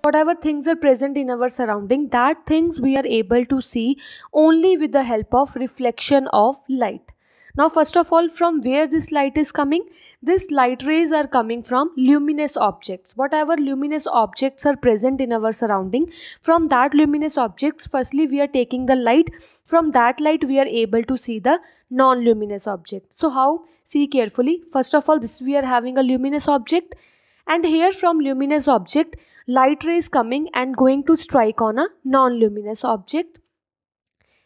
whatever things are present in our surrounding, that things we are able to see only with the help of reflection of light. Now first of all, from where this light is coming? This light rays are coming from luminous objects. Whatever luminous objects are present in our surrounding, from that luminous objects, firstly we are taking the light. From that light we are able to see the non-luminous object. So how? See carefully. First of all, this we are having a luminous object, and here from luminous object, light rays coming and going to strike on a non-luminous object.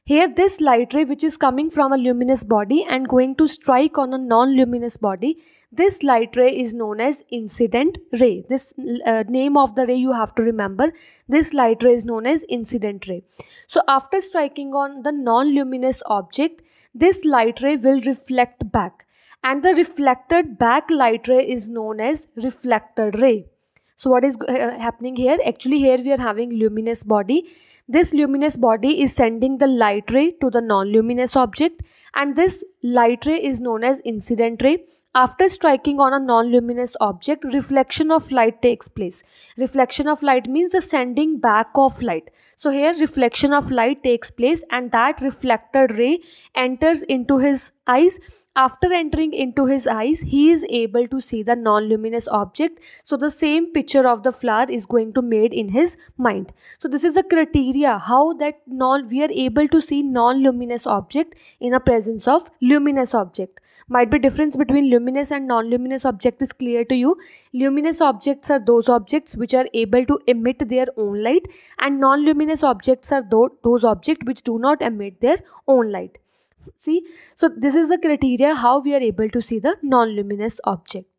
Here this light ray which is coming from a luminous body and going to strike on a non-luminous body, this light ray is known as incident ray. This name of the ray you have to remember. This light ray is known as incident ray. So after striking on the non-luminous object, this light ray will reflect back, and the reflected back light ray is known as reflected ray. So what is happening here? Actually here we are having luminous body. This luminous body is sending the light ray to the non-luminous object, and this light ray is known as incident ray. After striking on a non-luminous object, reflection of light takes place. Reflection of light means the sending back of light. So here reflection of light takes place, and that reflected ray enters into his eyes. After entering into his eyes, he is able to see the non-luminous object. So the same picture of the flower is going to made in his mind. So this is the criteria how that we are able to see non-luminous object in the presence of luminous object. Might be difference between luminous and non-luminous object is clear to you. Luminous objects are those objects which are able to emit their own light, and non-luminous objects are those objects which do not emit their own light. See, so this is the criteria how we are able to see the non-luminous object.